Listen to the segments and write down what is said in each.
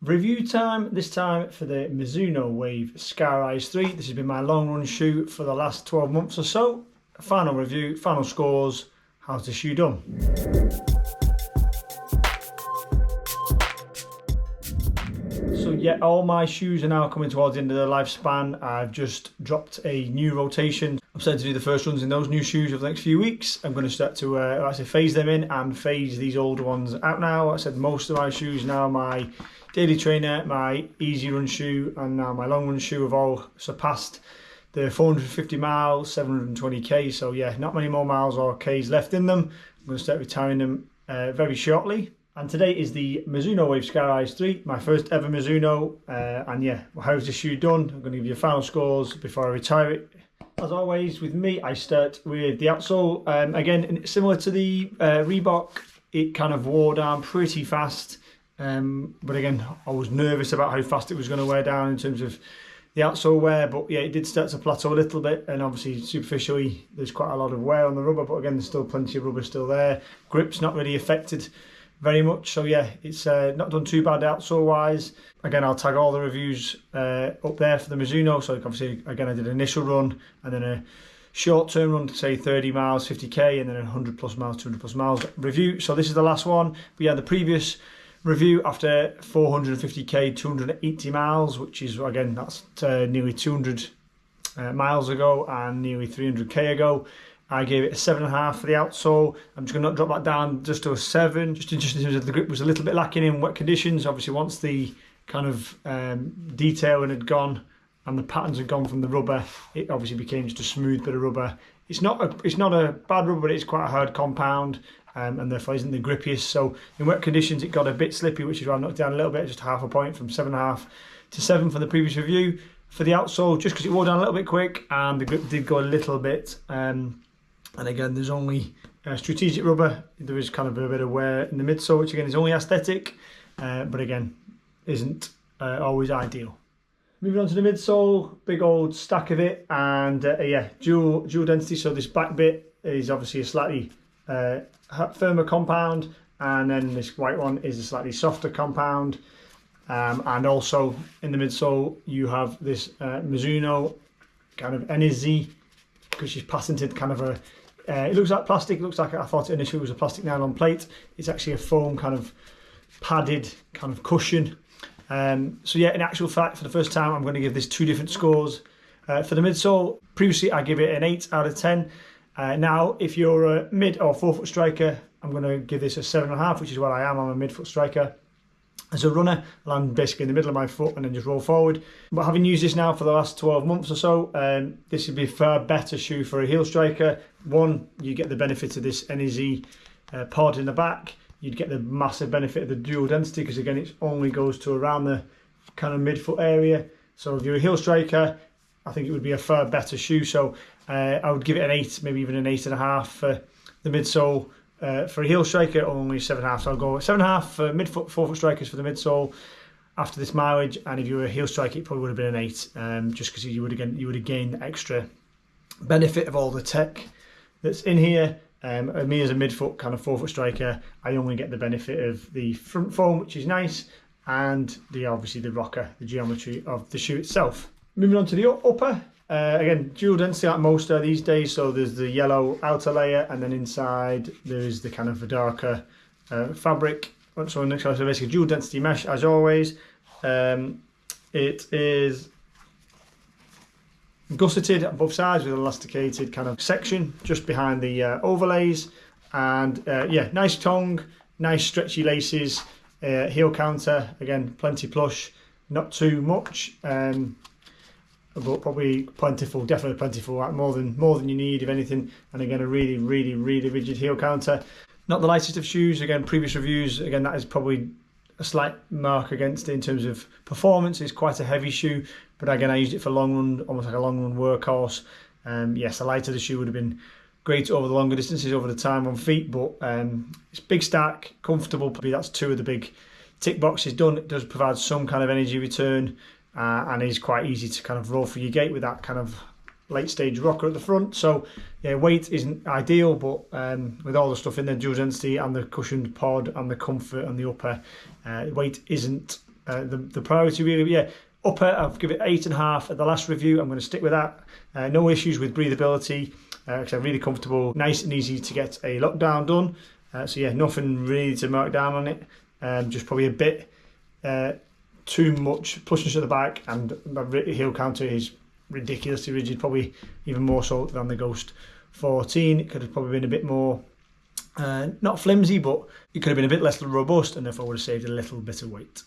Review time, this time for the Mizuno Wave Skyrise 3. This has been my long run shoe for the last 12 months or so. Final review, final scores, how's the shoe done? So yeah, all my shoes are now coming towards the end of their lifespan. I've just dropped a new rotation. I'm starting to do the first runs in those new shoes over the next few weeks. I'm going to start to phase them in and phase these older ones out now. I said most of my shoes now, my daily trainer, my easy run shoe and now my long run shoe have all surpassed the 450 miles, 720k. So yeah, not many more miles or k's left in them. I'm going to start retiring them very shortly. And today is the Mizuno Wave Skyrise 3, my first ever Mizuno. And yeah, how's the shoe done? I'm going to give you final scores before I retire it. As always with me, I start with the outsole. Again, similar to the Reebok, it kind of wore down pretty fast. But again, I was nervous about how fast it was going to wear down in terms of the outsole wear. But yeah, it did start to plateau a little bit. And obviously, superficially, there's quite a lot of wear on the rubber. But again, there's still plenty of rubber still there. Grip's not really affected very much. So yeah, it's not done too bad outsole wise. Again, I'll tag all the reviews up there for the Mizuno. So obviously, again, I did an initial run and then a short-term run to say 30 miles, 50k, and then 100 plus miles, 200 plus miles review. So this is the last one. But yeah, the previous review after 450k, 280 miles, which is, again, that's nearly 200 miles ago and nearly 300k ago. I gave it a 7.5 for the outsole. I'm just going to drop that down just to a 7, just in terms of the grip was a little bit lacking in wet conditions. Obviously, once the kind of detailing had gone and the patterns had gone from the rubber, it obviously became just a smooth bit of rubber. It's not a bad rubber, but it's quite a hard compound, and therefore isn't the grippiest. So in wet conditions, it got a bit slippy, which is why I knocked it down a little bit, just half a point from 7.5 to 7 for the previous review. For the outsole, just because it wore down a little bit quick and the grip did go a little bit. And again, there's only strategic rubber. There is kind of a bit of wear in the midsole, which again is only aesthetic, but again, isn't always ideal. Moving on to the midsole, big old stack of it, and yeah, dual density. So this back bit is obviously a slightly firmer compound, and then this white one is a slightly softer compound. And also in the midsole, you have this Mizuno kind of NZ, because she's patented kind of a. It looks like plastic. It looks like I thought it initially was a plastic nylon plate. It's actually a foam kind of padded kind of cushion. So yeah, in actual fact, for the first time, I'm going to give this two different scores. For the midsole, previously I give it an 8 out of 10. Now, if you're a mid or forefoot striker, I'm going to give this a 7.5, which is what I am. I'm a midfoot striker. As a runner, I'm basically in the middle of my foot and then just roll forward. But having used this now for the last 12 months or so, this would be a far better shoe for a heel striker. One, you get the benefit of this NEZ pod in the back. You'd get the massive benefit of the dual density, because again, it only goes to around the kind of midfoot area. So if you're a heel striker, I think it would be a far better shoe. So I would give it an 8, maybe even an 8.5 for the midsole. For a heel striker, only 7.5. So I'll go 7.5 for midfoot, forefoot strikers for the midsole after this mileage. And if you were a heel striker, it probably would have been an 8, just because you would have gained the extra benefit of all the tech that's in here. Me as a midfoot kind of forefoot striker, I only get the benefit of the front foam, which is nice, and obviously the rocker, the geometry of the shoe itself. Moving on to the upper. Again, dual density like most are these days. So there's the yellow outer layer, and then inside there is the kind of a darker fabric. So basically dual density mesh as always. It is gusseted at both sides with an elasticated kind of section just behind the overlays, and yeah, nice tongue, nice stretchy laces, heel counter, again plenty plush, not too much. But probably plentiful, definitely plentiful, like more than you need, if anything. And again, a really rigid heel counter. Not the lightest of shoes. Again, previous reviews, again, that is probably a slight mark against it in terms of performance. It's quite a heavy shoe, but again, I used it for long run, almost like a long run workhorse. Yes, the lighter the shoe would have been great over the longer distances, over the time on feet, but it's big stack, comfortable. Probably that's two of the big tick boxes done. It does provide some kind of energy return. And is quite easy to kind of roll through your gait with that kind of late stage rocker at the front. So yeah, weight isn't ideal, but with all the stuff in there, dual density and the cushioned pod and the comfort and the upper, weight isn't the priority really. Yeah, upper, I've given it 8.5 at the last review. I'm going to stick with that. No issues with breathability, because I'm really comfortable, nice and easy to get a lockdown done. So yeah, nothing really to mark down on it. Just probably a bit too much pushing at the back, and my heel counter is ridiculously rigid, probably even more so than the Ghost 14. It could have probably been a bit more, not flimsy, but it could have been a bit less robust, and therefore would have saved a little bit of weight.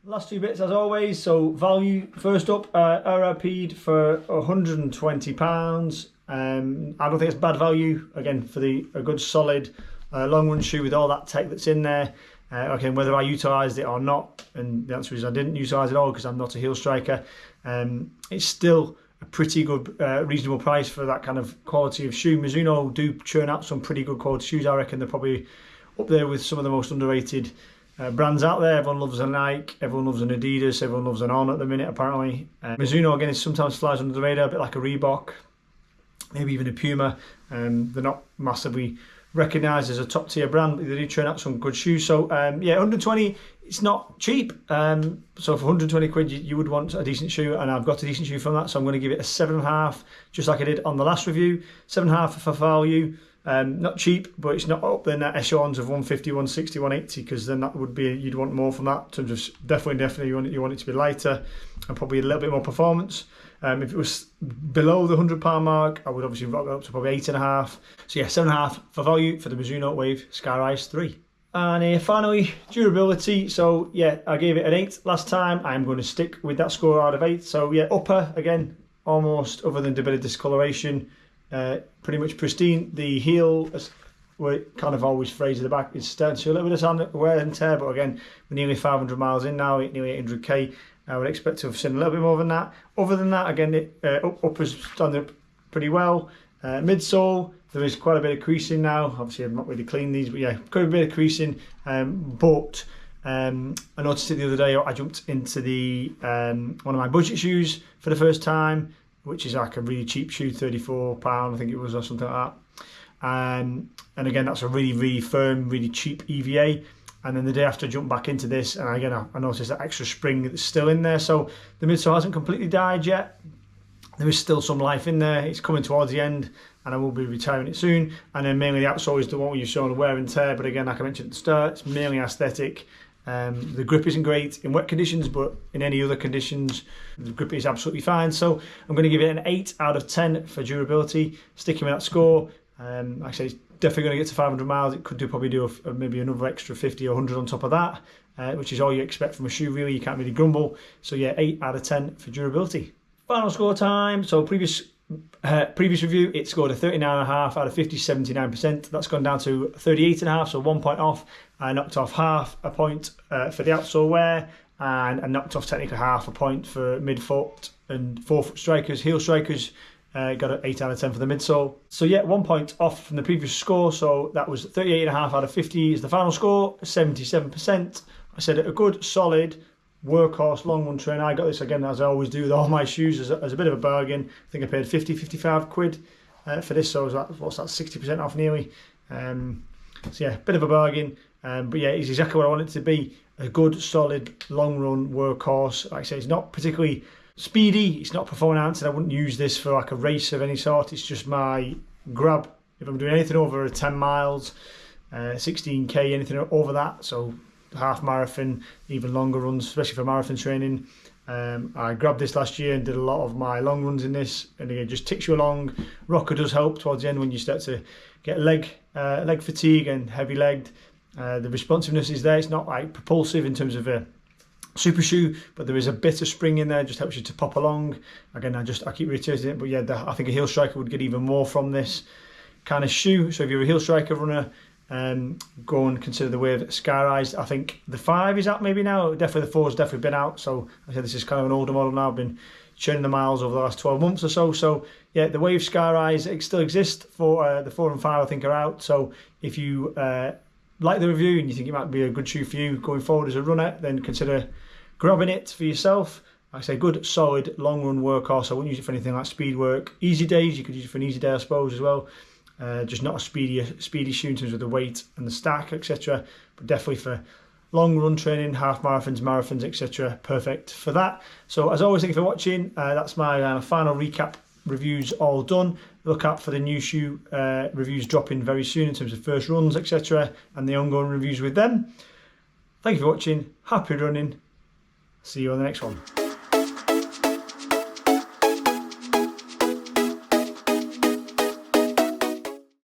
Last two bits as always. So value first up, RRP'd for £120. I don't think it's bad value, again, for a good solid long run shoe with all that tech that's in there. Okay, whether I utilised it or not, and the answer is I didn't utilise it all because I'm not a heel striker. It's still a pretty good, reasonable price for that kind of quality of shoe. Mizuno do churn out some pretty good quality shoes. I reckon they're probably up there with some of the most underrated brands out there. Everyone loves a Nike, everyone loves an Adidas, everyone loves an On at the minute apparently. Mizuno again is sometimes flies under the radar, a bit like a Reebok, maybe even a Puma. They're not massively recognised as a top tier brand, but they do churn out some good shoes. So yeah, 120, it's not cheap. So for 120 quid, you would want a decent shoe, and I've got a decent shoe from that. So I'm going to give it a 7.5, just like I did on the last review. 7.5 for value. Not cheap, but it's not up there in that echelons of 150, 160, 180, because then that would be, you'd want more from that in terms of definitely you want it to be lighter and probably a little bit more performance. If it was below the £100 mark, I would obviously rock it up to probably 8.5. So yeah, 7.5 for value for the Mizuno Wave Skyrise 3. And finally, durability. So yeah, I gave it an 8 last time. I'm going to stick with that score out of 8. So yeah, upper, again, almost, other than a bit of discoloration, pretty much pristine. The heel, were kind of always phrased at the back, it's starting to show a little bit of wear and tear, but again, we're nearly 500 miles in now, nearly 800k. I would expect to have seen a little bit more than that. Other than that, again, upper's standing up pretty well. Midsole, there is quite a bit of creasing now. Obviously, I've not really cleaned these, but yeah, quite a bit of creasing. But I noticed it the other day. I jumped into the one of my budget shoes for the first time, which is like a really cheap shoe, £34, I think it was, or something like that. And again, that's a really, really firm, really cheap EVA. And then the day after I jumped back into this, and again, I noticed that extra spring that's still in there. So the midsole hasn't completely died yet. There is still some life in there. It's coming towards the end, and I will be retiring it soon. And then mainly the outsole is the one where you're showing the wear and tear. But again, like I mentioned at the start, it's mainly aesthetic. The grip isn't great in wet conditions, but in any other conditions, the grip is absolutely fine. So I'm going to give it an 8 out of 10 for durability, sticking with that score. Like I say, it's definitely going to get to 500 miles. It could probably do maybe another extra 50 or 100 on top of that, which is all you expect from a shoe, really. You can't really grumble. So yeah, 8 out of 10 for durability. Final score time. So previous review, it scored a 39.5 out of 50, 79%. That's gone down to 38.5, so 1 point off. I knocked off half a point for the outsole wear, and I knocked off technically half a point for mid-foot and forefoot strikers. Heel strikers got an 8 out of 10 for the midsole. So yeah, 1 point off from the previous score. So that was 38.5 out of 50 is the final score, 77%. I said a good, solid workhorse long run trainer. I got this again, as I always do with all my shoes, as a bit of a bargain. I think I paid 55 quid for this, so what's that, 60% off nearly. So yeah, bit of a bargain. But yeah, it's exactly what I want it to be. A good, solid, long run workhorse. Like I say, it's not particularly speedy, it's not performance, and I wouldn't use this for like a race of any sort. It's just my grab if I'm doing anything over 10 miles, 16k, anything over that. So half marathon, even longer runs, especially for marathon training. I grabbed this last year and did a lot of my long runs in this, and again, just ticks you along. Rocker does help towards the end when you start to get leg fatigue and heavy legged. The responsiveness is there. It's not like propulsive in terms of a super shoe, but there is a bit of spring in there, just helps you to pop along. Again, I keep reiterating it, but yeah, I think a heel striker would get even more from this kind of shoe. So if you're a heel striker runner, go and consider the Wave Skyrise. I think the 5 is out maybe now. Definitely the 4 has definitely been out. So I said this is kind of an older model now. I've been churning the miles over the last 12 months or so. So yeah, the Wave Skyrise, it still exists. For the 4 and 5 I think are out. So if you like the review and you think it might be a good shoe for you going forward as a runner, then consider grabbing it for yourself. Like I say, good, solid, long run workhorse. I wouldn't use it for anything like speed work. Easy days, you could use it for an easy day, I suppose, as well. Just not a speedy shoe in terms of the weight and the stack, etc. But definitely for long run training, half marathons, marathons, etc. Perfect for that. So as always, thank you for watching. That's my final recap reviews all done. Look out for the new shoe reviews dropping very soon in terms of first runs, etc. and the ongoing reviews with them. Thank you for watching. Happy running. See you on the next one.